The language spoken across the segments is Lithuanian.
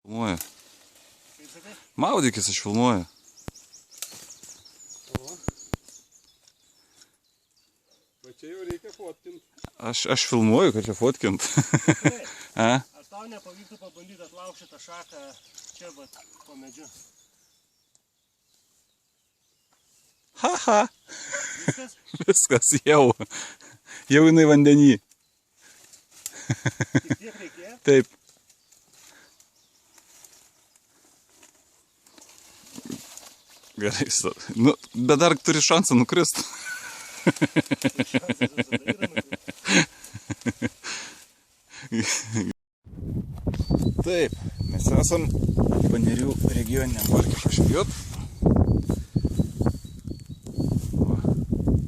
Filmuoju. Maudykis, aš filmuoju. Va čia jau reikia fotkint. Aš filmuoju, kad čia fotkint. Ar tau nepavyktų pabandyti atlaužti tą šaką čia po medžiu? Haha. Viskas? Viskas, jau. Jau jinai vandenį. Tik tiek reikėjo? Taip. Gerai, nu, bet dar turi šansą nukrist. Taip, mes esam Panerių regioniniam parke pažvejot.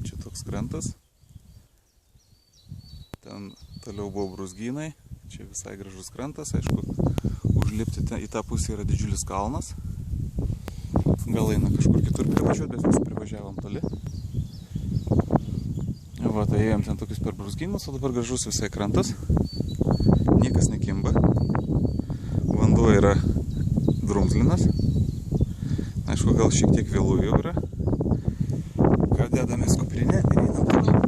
Čia toks krantas. Ten toliau buvo brūzgynai. Čia visai gražus krantas, aišku, užlipti į tą pusę yra didžiulis kalnas. Gal eina kažkur kitur privažiuoti, bet mes privažiavom toli. Va, tai ėjom ten tokius per brūzgynus, o dabar gražus visai krantas. Niekas nekimba. Vanduo yra drumzlinas. Aišku, gal šiek tiek vėlų jau yra. Ką dedame kuprinę ir einam toliau.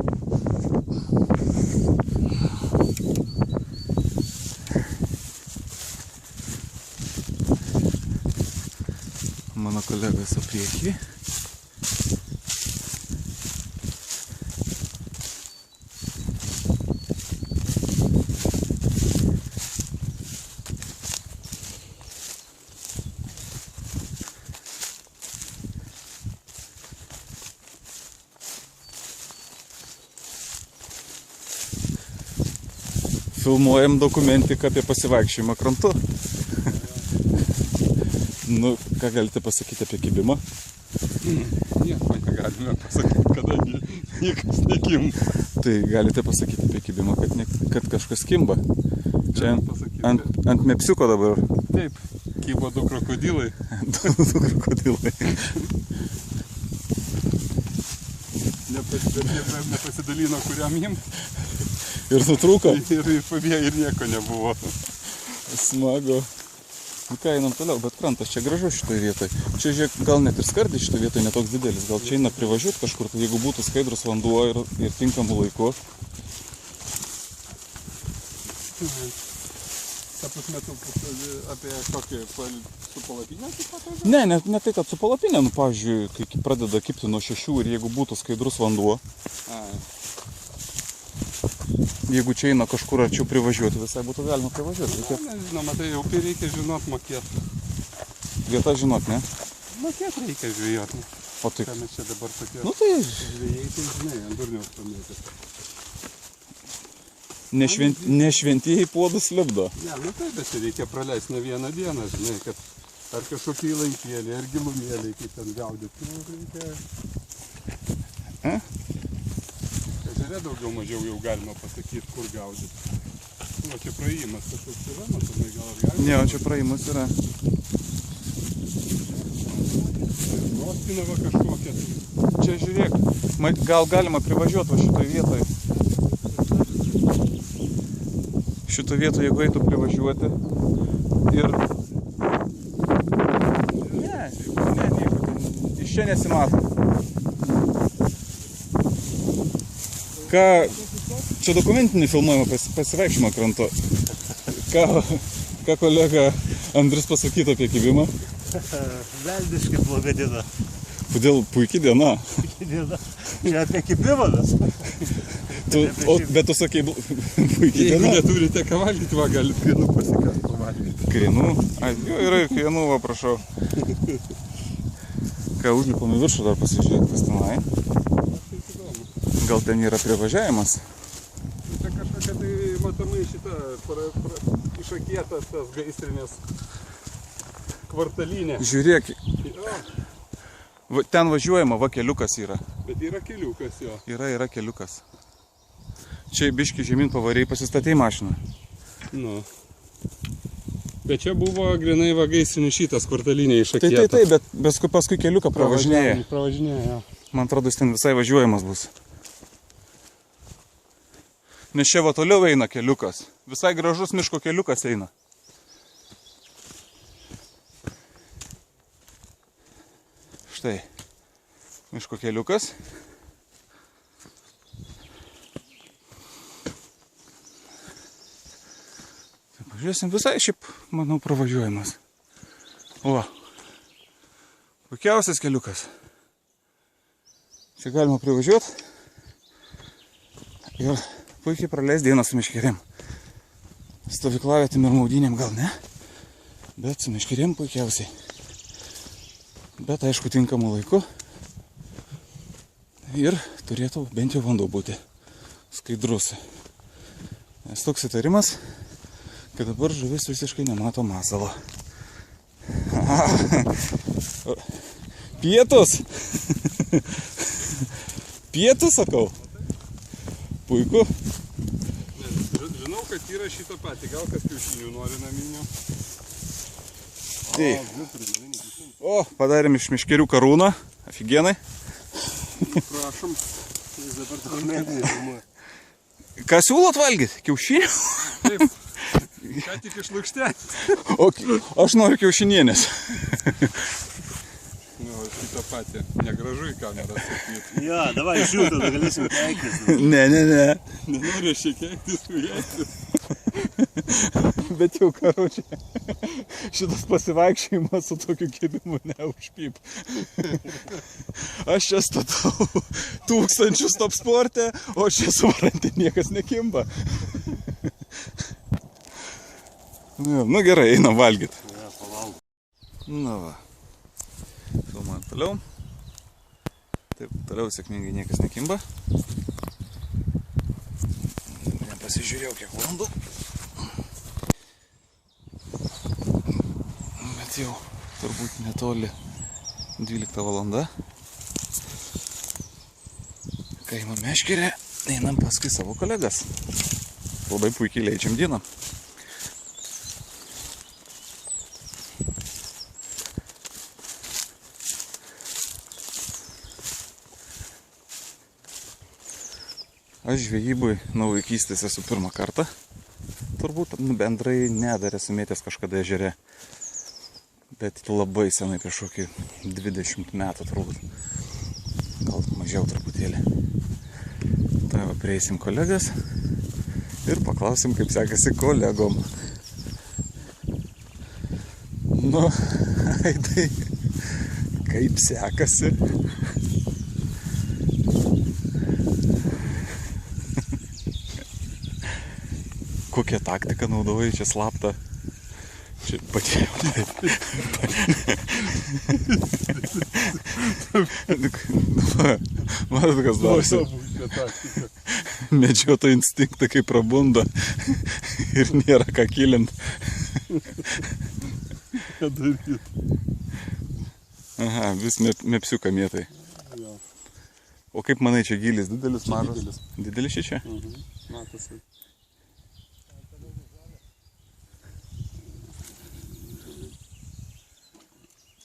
Mano kolegas į priekį. Filmuojam dokumentiką apie pasivaikščiojimą krantu. Nu, ką galite pasakyti apie kibimą? Nieko negalime pasakyti, kadangi niekas nekimba. Tai galite pasakyti apie kibimą, kad kažkas kimba. Čia ant mepsiuko dabar. Taip, kybo 2 krokodilai. 2 krokodilai. Nepasidalino, kuriam jiem. Ir nutrūko. Ir pabėjo ir nieko nebuvo. Smagu. Nu ką, einam toliau, bet krantas čia gražus šitoje vietoje. Čia, žiūrėk, gal net ir skardis šitoje vietoje netoks didelis. Gal čia eina privažiuoti kažkur, tai jeigu būtų skaidrus vanduo ir tinkamų laiku. Ta prasme, tu apie kokį su palapinė? Ne tai, kad su palapinė, nu, pavyzdžiui, kai pradeda kibti nuo 6 ir jeigu būtų skaidrus vanduo. Jeigu čia eina kažkur arčiau privažiuoti, visai būtų galima privažiuoti. Žinoma, tai jau reikia žinot mokėti. Vieta žinot, ne? Mokėti reikia žvejoti. O tai... Ką mes čia dabar tokie... Nu tai... Žvejai, tai žinai, ant durniaus pamėti. Nešventieji puodus lipdo. Ne, nu tai, bet čia reikia praleisti ne vieną dieną, žinai, kad ar kažkokį įlankėlį, ar gilumėlį, kaip ten gaudyti. Nu, reikia... Ežere daugiau mažiau jau galima pasakyti, kur gaudyti. O čia praėjimas kažkoks yra, matomai gal ar galima? Ne, o čia praėjimas yra. Rostina va kažkokia. Čia žiūrėk, gal galima privažiuoti va šitoj vietoj. Šitoj vietoj, jeigu eitų privažiuoti. Ir... Ne, iš čia nesimato. Ką, čia dokumentinį filmuojama pasivaikščiojimą krantu. Ką kolega Andrius pasakytų apie kibimą? Veldiškai bloga diena. Kodėl puikiai diena? Puikiai diena. Čia apie kibimą mes. Bet tu sakei puikiai diena. Jeigu neturite ką valgyti, va galite krienų pasikasti valgyti. Krienų? Jo, yra ir krienų, va, prašau. Ką, užlipom į viršų dar pasižiūrėti, kas tenai. Gal ten yra privažiavimas? Čia kažkokia tai matomai šita išakėtas tas gaisrinės kvartalinė. Žiūrėk, ten važiuojama, va keliukas yra. Bet yra keliukas jo. Yra keliukas. Čia biškį žemyn pavariai pasistatei mašiną. Nu. Bet čia buvo grinai va gaisrinis šitas kvartalinė išakėtas. Tai, bet paskui keliuką pravažinėja. Pravažinėja. Man atrodo, jis ten visai važiuojamas bus. Nes čia va toliau eina keliukas. Visai gražus miško keliukas eina. Štai. Miško keliukas. Tai pažiūrėsim, visai šiaip, manau, pravažiuojamas. O. Puikiausias keliukas. Čia galima privažiuoti. Ir puikiai praleis dieną su meškerėm. Stovyklavietėm ir maudynėm gal ne, bet su meškerėm puikiausiai. Bet aišku tinkamu laiku. Ir turėtų bent jau vanduo būti skaidrus. Nes toks įtarimas, kad dabar žuvis visiškai nemato masalo. Pietus! Pietus, sakau. Puiku. Žinau, kad yra šitą patį, gal kas kiaušinių nori naminio. Tai. O, padarėm iš meškerių karūną. Afigienai. Prašom. Ką siūlot valgyti? Kiaušinių? Taip. Ką tik išlukštenės. O, aš noriu kiaušinienės. Nu, šitą patį. Negražu į kamerą sakyti. Jo, davai žiūrėt, tada galėsim keiktis. Ne. Nenoriu aš keiktis su jais. Bet jau karočią. Šitas pasivaikščiojimas su tokiu kibimu neužpyp. Aš čia statau 1000 top sporte, o čia suvarantį niekas nekimba. Nu gerai, einam valgyt. Ja, pavalgom. Nu va. Filmuojam toliau. Taip, toliau sėkmingai niekas nekimba. Nepasižiūrėjau kiek valandų. Bet jau turbūt netoli 12 valanda. Kaimo meškerė, einam paskui savo kolegas. Labai puikiai leidžiam dieną. Aš žvejybui nuo vaikystės esu pirmą kartą. Turbūt bendrai dar esu mėtęs kažkada ežere. Bet labai senai, prieš kokį 20 metų turbūt. Gal mažiau truputėlį. Tai va, prieisim kolegas ir paklausim, kaip sekasi kolegom. Nu, Aidai, kaip sekasi? Kokią taktiką naudoji čia slaptą? Čia patėjau taip. Matot, kas darosi. Medžioto instinktą kaip prabunda ir nėra ką kilint. Ką daryti? Aha, vis mepsiuką mėtai. O kaip manai, čia gylis didelis, mažas? Didelis. Didelis čia? Matosi.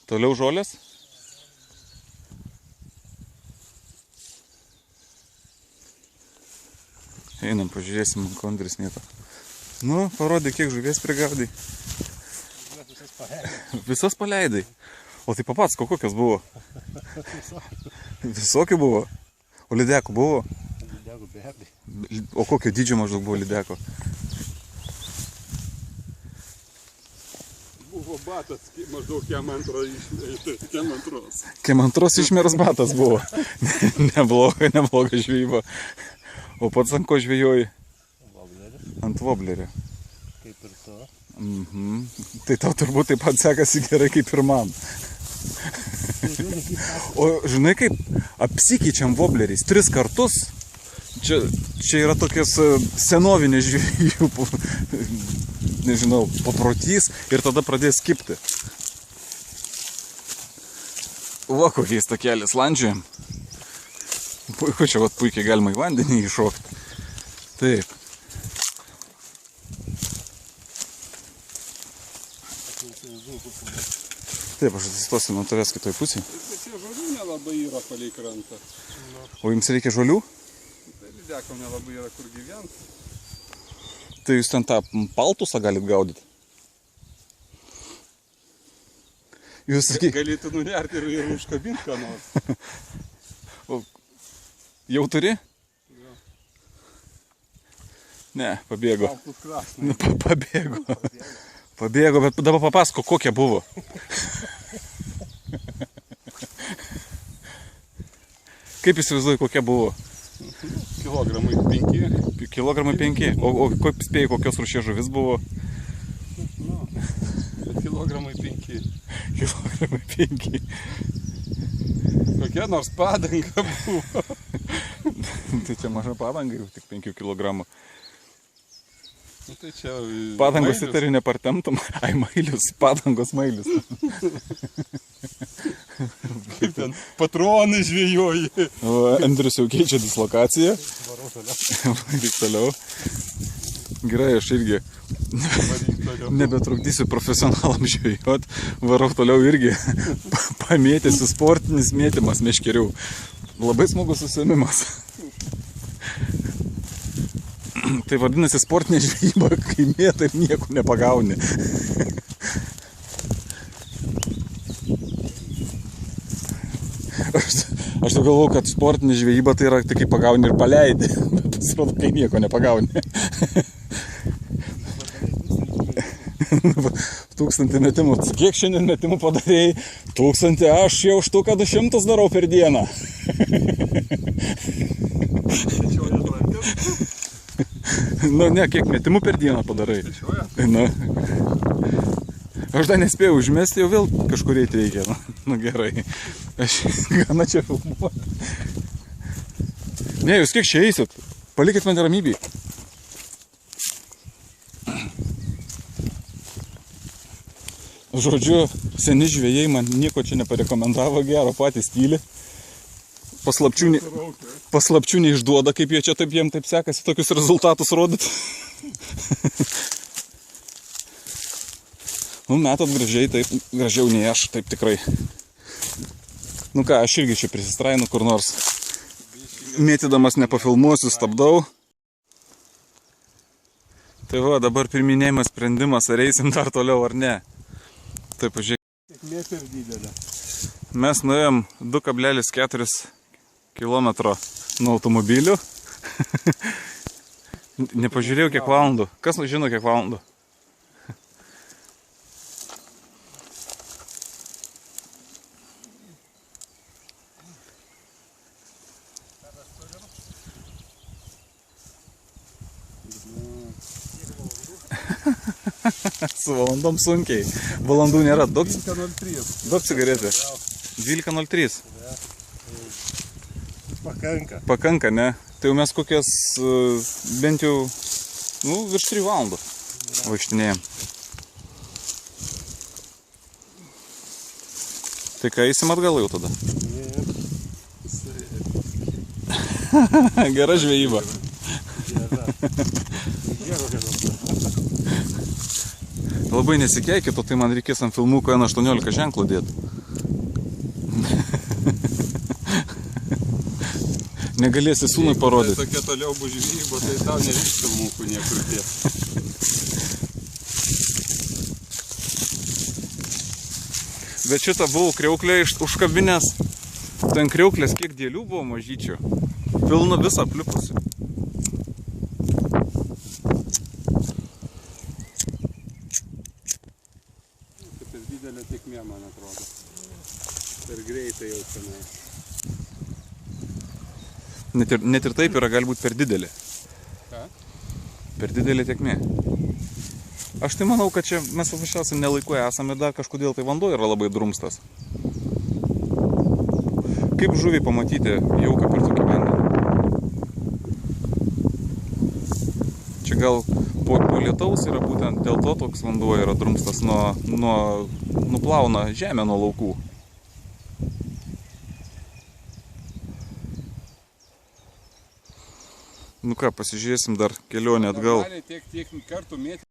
Toliau žolės? Einam, pažiūrėsim, ko Andris mėto. Nu, parodė, kiek žuvies prigaudai. Visas paleidai. O tai papatsko, kokios buvo? Visokių buvo. O lydekų buvo? Lydekų be abejo. O kokio dydžio maždaug buvo lydeko? Buvo batas maždaug Kemantros išmeros batas buvo. Nebloga žvejyba. O pats ant ko žvejoji? Voblerį. Ant voblerio. Kaip ir to. Tai tau turbūt taip pat sekasi gerai kaip ir man. O žinai kaip, apsikeičiam vobleriais 3 kartus. Čia yra tokias senovinės žvejų, nežinau, paprotys ir tada pradės kipti. Va, kokiais takeliais landžiojam. Puiku, čia vat puikiai galima į vandenį įšokti. Taip. Taip, aš atsistosiu nuo tavęs kitoj pusėje. Bet čia žolių nelabai yra palei krantą. O jums reikia žolių? Tai lydekom nelabai yra kur gyventi. Tai jūs ten tą paltusą galit gaudyti. Jūs sakyk, Galėtų nunerti ir užkabinti ką nors. jau turi? Jo. Ne, pabėgo. Baltus krasnai. Nu, pabėgo. Pabėgo, bet dabar papasako, kokia buvo. Kaip įsivaizduoji, kokia buvo? Kilogramai 5. Kilogramai 5. O kaip spėjai, kokios rūšies žuvis buvo? Nu, bet kilogramai 5. Kilogramai 5. Kokia nors padanga buvo. Tai čia maža padanga, jau tik 5 kilogramų. Nu, tai čia... Padangos mailius. įtari nepartemtum. Ai, mailius, padangos mailius. Kaip ten patronai žvėjoji. O Andrius jau keičia dislokaciją. Varau toliau. Vyk toliau. Gerai, aš irgi Varyk toliau. nebetrukdysiu profesionalam žvejot. Varau toliau irgi. Pamėtysiu sportinis mėtymas meškerių. Labai smagus užsiėmimas. Tai vadinasi sportinė žvejyba, kai mėtai ir nieko nepagauni. Aš tai galvoju, kad sportinė žvejyba tai yra tik kai pagauni ir paleidi, bet pasirodo, kai nieko nepagauni. 1000 metimų. Kiek šiandien metimų padarėjai? 1000, aš jau štuką 200 darau per dieną. Skaičiuoja lankius. Nu, ne, kiek metimų per dieną padarai. Skaičiuoja. Na. Aš dar nespėjau užmesti, jau vėl kažkur eiti reikia. Nu gerai. Aš gana čia filmuoti. Ne, jūs kiek čia eisit? Palikit mane ramybėj. Žodžiu, seni žvejai man nieko čia neparekomendavo, gero patys tyli. Paslapčių neišduoda, kaip jie čia taip jiem taip sekasi tokius rezultatus rodyti. Nu, metat gražiai, taip, gražiau nei aš, taip tikrai. Nu ką, aš irgi čia prisistrainu kur nors. Mėtydamas nepafilmuosiu, stabdau. Tai va, dabar pirminėjimas sprendimas, ar eisim dar toliau ar ne. Taip, pažiūrėk. Sėkmė per didelė. Mes nuėjom 2,4 km nuo automobilių. Nepažiūrėjau kiek valandų. Kas žino kiek valandų? Su valandom sunkiai. Valandų nėra. Daug 12:03. cigaretė. 12:03. Pakanka. Pakanka, ne? Tai jau mes kokias bent jau, nu, virš 3 valandų vaikštinėjom. Tai ką, eisim atgal jau tada? Gera žvejyba. Labai nesikeikit, o tai man reikės ant filmuko N18 ženklų dėti. Negalėsi sūnui parodyti. Tai tokia toliau bus žvejyba, tai tau nereiks filmukų niekur dėti. Bet šitą buvau kriauklę užkabinęs. Ten kriauklės kiek dėlių buvo mažyčių. Pilna visą aplipusi. Tai per didelė tėkmė, man atrodo. Per greitai jau tenai. Net ir taip yra, gali būti per didelė. Ką? Per didelė tėkmė. Aš tai manau, kad čia mes paprasčiausiai nelaiku esame, dar kažkodėl tai vanduo yra labai drumstas. Kaip žuviai pamatyti jauką per tokį vandenį? Čia gal po lietaus yra būtent dėl to toks vanduo yra drumstas, nuplauna žemę nuo laukų. Nu ką, pasižiūrėsim dar kelionę atgal. Normaliai tiek kartų mėti.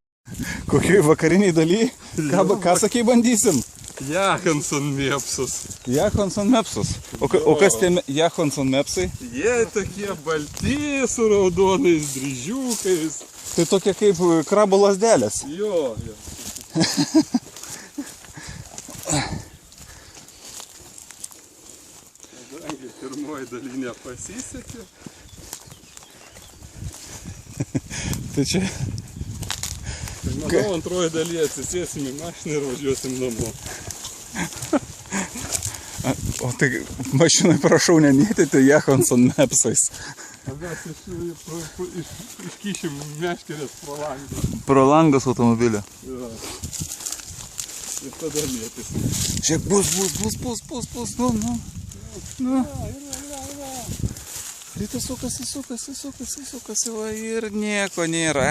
Kokioj vakariniai daly? Ką sakei, bandysim? Jahanson mėpsus. Jahanson mepsus. O kas tie Jahanson mepsai? Jie tokie balti su raudonais dryžiukais. Tai tokie kaip krabo lazdelės. Jo. daly nepasisekė. Tai čia Tai manau, antroji daly atsisėsim į mašiną ir važiuosim namo. O tai mašinai prašau nemėtyti Johansson Mapsais. O mes iškišim meškerės pro langą. Pro langas automobilio. Ja. Ir tada mėtysim. Žiūrėk, bus, nu. Rytas sukasi, va ir nieko nėra.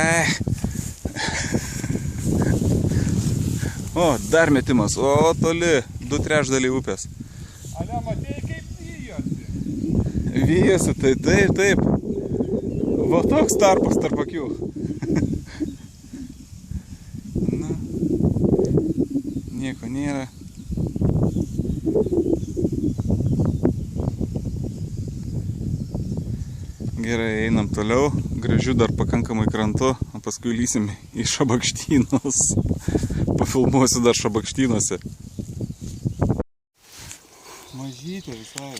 O, dar metimas, o toli, 2/3 upės. Ale, matėjai kaip vyjosi? Vyjasi, tai taip. Va toks tarpas tarp akių. Nu, nieko nėra. Gerai, einam toliau. Gražiu dar pakankamai krantu, o paskui lysim į Šabakštynus. Pafilmuosiu dar Šabakštynuose. Mažytė visai.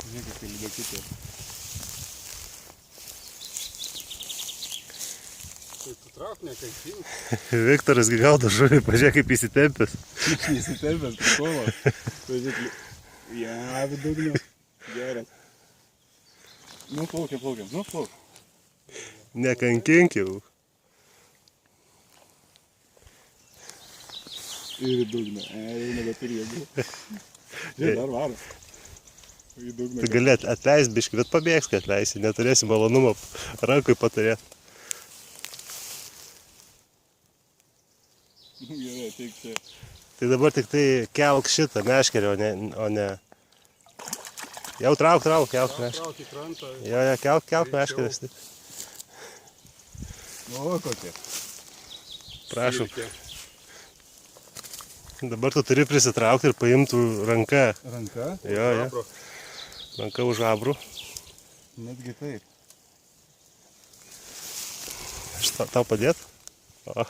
Žiūrėk, kaip lydekutė. Tai tu trauk nekankink. Viktoras gaudo žuvį, pažiūrėk kaip įsitempęs. Įsitempęs, prikolas. Pažiūrėk, ja, vidugniu. Geras. Nu, plaukiam, nu, plauk. Nekankink jau. Ir į dugną. Jau nebeturi jėgų. Žiūrėk, dar varo. Į dugną. Tu gali atleist biškį, bet pabėgs, kad atleisi. Neturėsi malonumo rankui paturėti. Gerai, teik čia. Tai dabar tik tai kelk šitą meškerį, o ne... Jau trauk meškerį. Trauk į krantą. Jo, kelk meškerį. O, kokia. Prašom. Silkė. Dabar tu turi prisitraukti ir paimtų ranka. Ranka? Jo. Ranka už žabrų. Netgi taip. Aš tau padėt? O,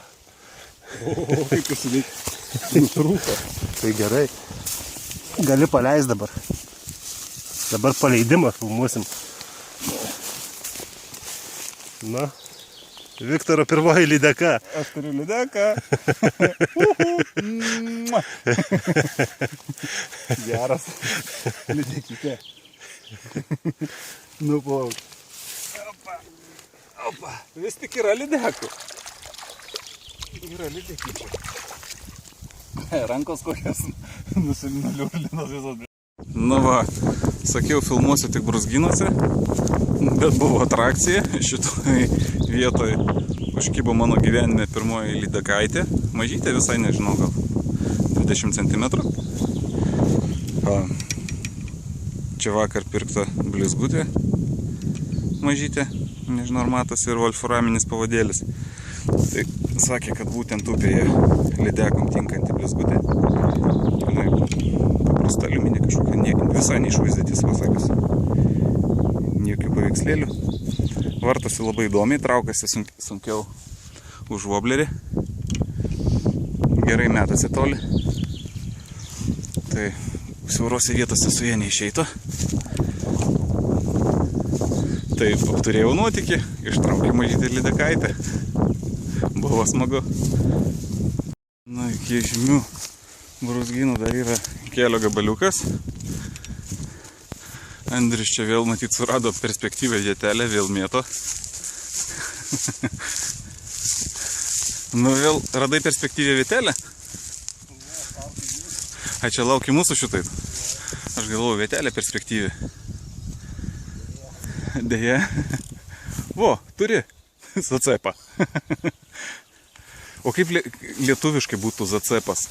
kaip tu sudėk. Nutrūko. tai gerai. Gali paleist dabar. Dabar paleidimą filmuosim. Na, Viktoro pirmoji lydeka. Aš turiu lydeką. Geras. Lydekytė. Nu, plauk. Opa. Vis tik yra lydekų. Yra lydekyčių. Rankos kokias nuliurlinos visos. Nu va, sakiau, filmuosiu tik brūzgynuose, bet buvo atrakcija. Šitoj vietoj užkibo mano gyvenime pirmoji lydekaitė. Mažytė visai, nežinau, gal 20 cm. Čia vakar pirkta blizgutė mažytė, nežinau ar matosi, ir wolframinis pavadėlis. Tai sakė, kad būtent upėje lydekom tinkanti blizgutė. Paprasta aliuminė kažkokia, visai neišvaizdėtis pasakius. Jokių paveikslėlių. Vartosi labai įdomiai, traukasi sunkiau už woblerį. Gerai metasi toli. Tai siaurose vietose su jie neišeitų. Taip, turėjau nuotykį, ištraukė mažytę lydekaitę. Buvo smagu. Na, iki žymių brūzgynų dar yra kelio gabaliukas. Andrius čia vėl matyt surado perspektyvę vietelę, vėl mėto. Nu vėl radai perspektyvę vietelę? A, čia lauki mūsų šitai. Aš galvoju, vietelė perspektyvė. Deja. Vo, turi zacepą. O kaip lietuviškai būtų zacepas?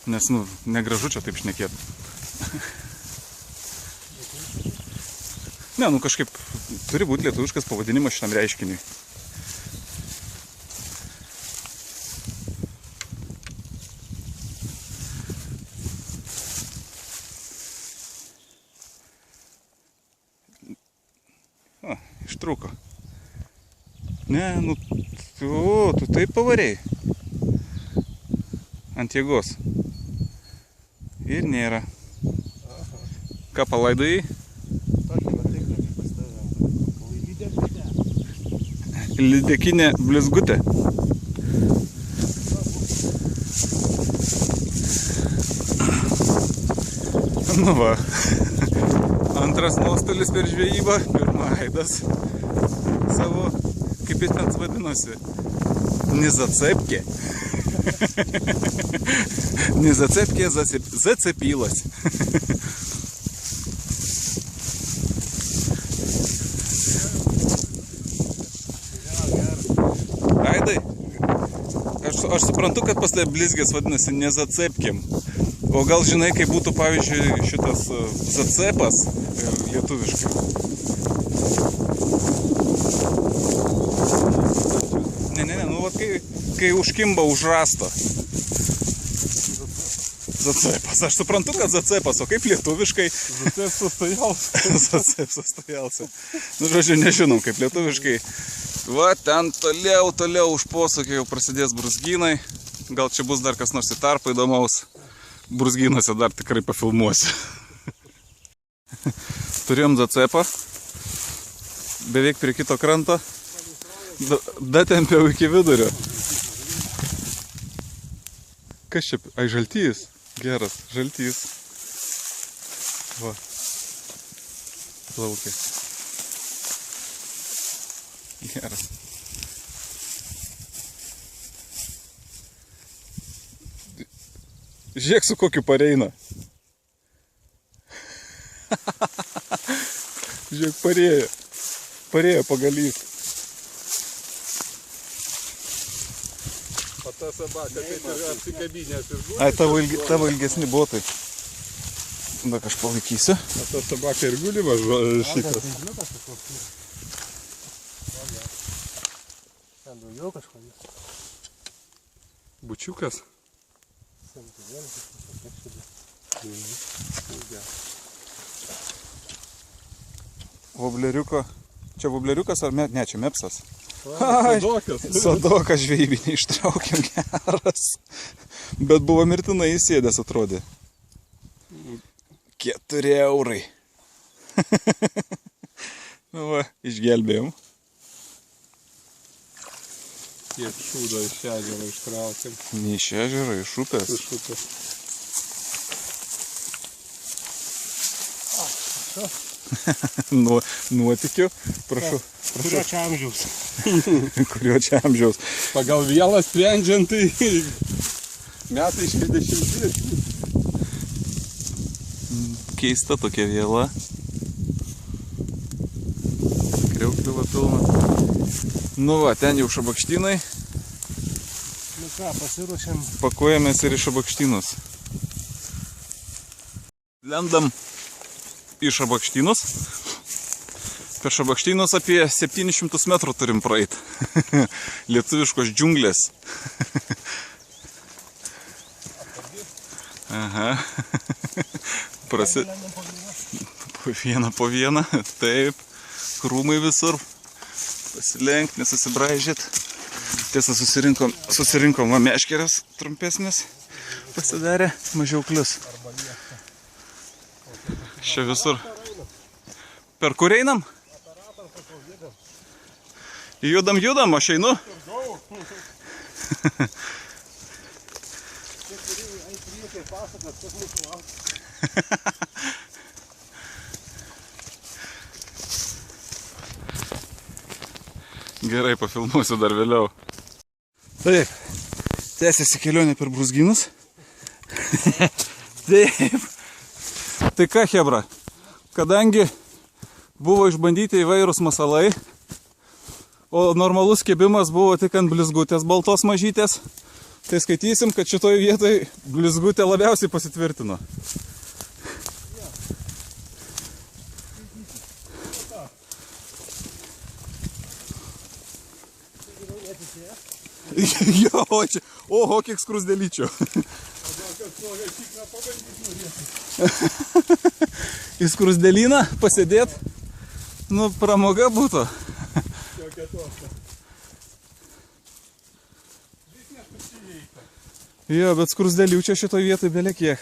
Nes, nu, negražu čia taip šnekėti. Ne, nu kažkaip turi būti lietuviškas pavadinimas šitam reiškiniui. O, ištrūko. Ne, nu, tu taip pavarėjai. Ant jėgos. Ir nėra. Ką palaidai? Tokį vatiklį kaip pastavėm. Lydekinė blizgutė. Nu va. Antras nuostolis per žvejybą. Pirma Aidas savo, kaip jis ten vadinosi, nezacepkė. Nezacepkė, zacepylas. Aidai, aš suprantu, kad pas tai blizgės vadinasi nezacepkėm. O gal žinai, kaip būtų, pavyzdžiui, šitas zacepas lietuviškai? Ne, nu vat kai užkimba už rasto. Zacepas, aš suprantu, kad zacepas, o kaip lietuviškai? Zacep sostojalsia. Zacep sostojalsia. Nu, žodžiu, nežinom, kaip lietuviškai. Va, ten toliau už posūkio jau prasidės brūzgynai. Gal čia bus dar kas nors į tarpą įdomaus. Brūzgynuose dar tikrai pafilmuosiu. Turėjom zacepą. Beveik prie kito kranto. Datempiau iki vidurio. Kas čia? Ai, žaltys. Geras, žaltys. Va. Plaukia. Geras. Žiūrėk, su kokiu pareina. Žiūrėk, parėjo. Parėjo pagalys. O ta sabaka taip ir apsikabinės ir guli. Ai, tavo ilgesni botai. Da, aš palaikysiu. O ta sabaka ir guli va šitas. Ten daugiau kažko. Bučiukas. Vobleriuko. Čia vobleriukas ar ne, čia mepsas. Sodokas. Sodokas žvejybinį ištraukėm, geras. Bet buvo mirtinai įsėdęs, atrodė. 4 eurai. Nu va, išgelbėjom. Kiek šūdo iš ežero ištraukėm. Ne iš ežero, iš upės. Iš upės. Nuotikiu. Prašau. Kurio čia amžiaus? Kurio čia amžiaus. Pagal vielą sprendžiant, tai metai 60. Keista tokia viela. Kriaukliuva pilna. Nu va, ten jau šabakštynai. Nu ką, pasiruošėm. Pakuojamės ir į šabakštynus. Lendam į šabakštynus. Per šabakštynus apie 700 metrų turim praeit. Lietuviškos džiunglės. Aha. Po vieną. Taip. Krūmai visur. Pasilenkt, nesusibraižyt. Tiesa, susirinkom va meškerės trumpesnės. Pasidarė mažiau klius. Čia visur. Per kur einam? Judam, aš einu. Gerai, pafilmuosiu dar vėliau. Taip, tęsiasi kelionė per brūzgynus. Taip. Tai ką, chebra, kadangi buvo išbandyti įvairūs masalai, o normalus kebimas buvo tik ant blizgutės baltos mažytės, tai skaitysim, kad šitoj vietoj blizgutė labiausiai pasitvirtino. Jo, čia, oho, kiek skrusdelyčio. Į skrusdelyną pasėdėt, nu, pramoga būtų. Jo, bet skrusdelių čia šitoj vietoj belė kiek.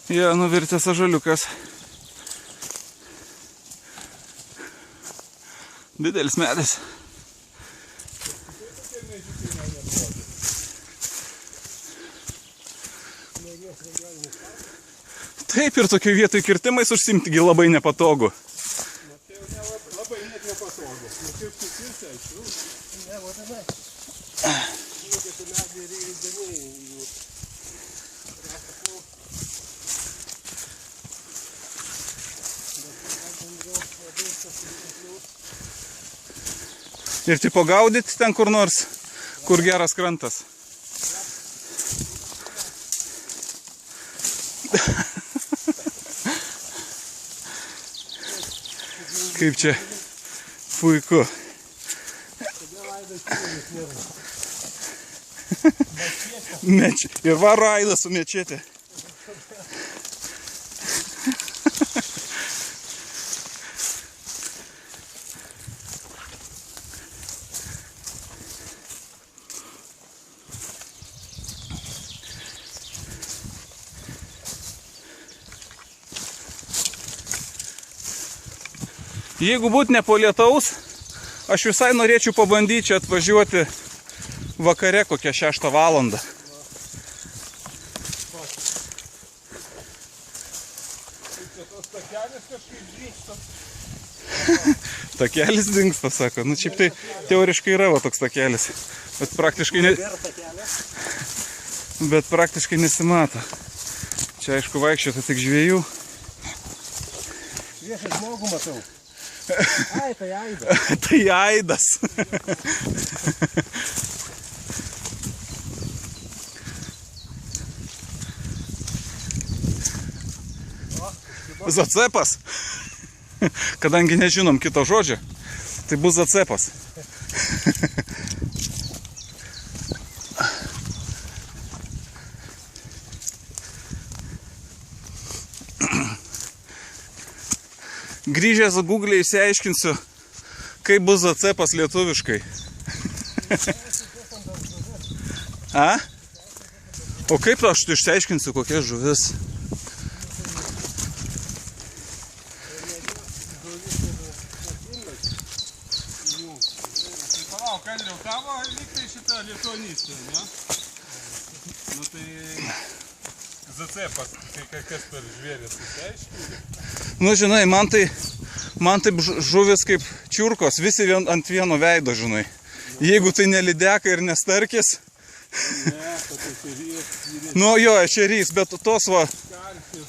Jo, nuvirtęs ąžuoliukas. Didelis medis. Taip, ir tokioj vietoj kirtimais užsimtigi labai nepatogu. Tai jau labai net nepatogu. Kaip sukirsi, aišku. Ne, va tenai. Kokie tu medžiai įdėmiai. Ir tipo gaudyti ten kur nors, kur geras krantas. Kaip čia puiku. Ir varo aidą su mečete. Jeigu būt ne po lietaus, aš visai norėčiau pabandyti čia atvažiuoti vakare kokią 6 valandą. Takelis dingsta, sako. Nu, šiaip tai teoriškai yra va toks takelis. Bet praktiškai nesimato. Čia aišku vaikščioti tik žvėjų. Viešą žmogų matau. Ai, tai aidas. Tai aidas. Zacepas. Kadangi nežinom kito žodžio, tai bus zacepas. Grįžęs Google išsiaiškinsiu, kaip bus zacepas lietuviškai. A? O kaip aš išsiaiškinsiu, kokia žuvis? Palauk, Andriau, tavo lygtai šita lietuonystė, ne? Nu tai... Zacepas, tai kas per žvėris, išsiaiškinti? Nu, žinai, man taip žuvis kaip čiurkos, visi ant vieno veido, žinai. Jeigu tai ne lydeka ir nestarkis. Ne, tai ešerys. Nu, jo, ešerys, bet tos va... Karšis,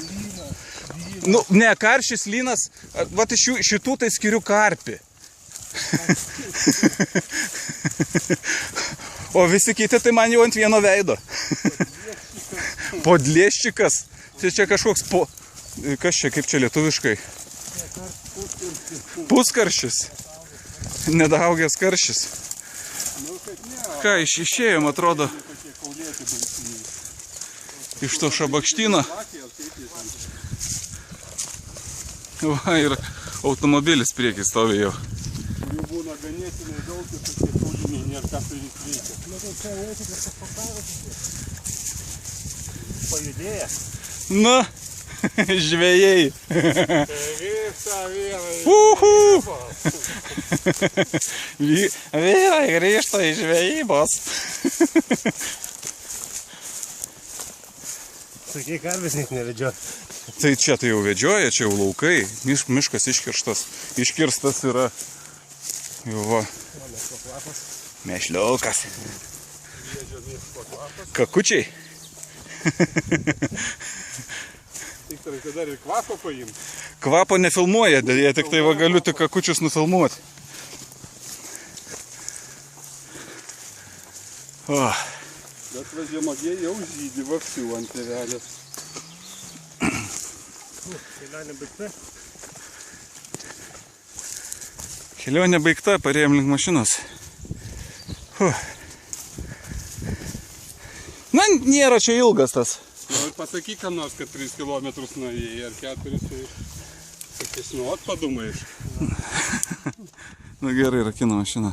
lynas, vynas. Nu, ne, karšis, lynas, va iš šitų tai skiriu karpį. O visi kiti tai man jau ant vieno veido. Podlėščikas. Tai čia kažkoks Kas čia, kaip čia lietuviškai? Puskaršis. Nedaugęs karšis. Ką, išėjom, atrodo, iš to šabakštyno. Va, ir automobilis priekį stovėjo. Jų būna ganėtinai daug ir tokie kauliniai, nėra ką su jais reikia. Nu, tai čia laikyti, kad papasakosi. Pajudėję. Nu, žvejai. Visą vyrai. Uhu. Vyrai grįžta į žvejybos. Sakai, karvis net nevedžio. Tai čia tai jau vedžioja, čia jau laukai. Miškas iškirstas yra. Jau va. Mešliukas. Kakučiai. Tikrai, kad dar ir kvapo paimti. Kvapo nefilmuoja, dėja, tik tai va galiu tik kakučius nufilmuoti. Oh. Bet va žemagė jau žydi vapsių ant tėvelės. Kelionė baigta. Kelionė baigta, parėjom link mašinos. Na, nėra čia ilgas tas. Nu, pasakyk, kam nors, kad 3 kilometrus nuėjai ar 4, tai sakys, nu, padumai. Na gerai, rakino mašina.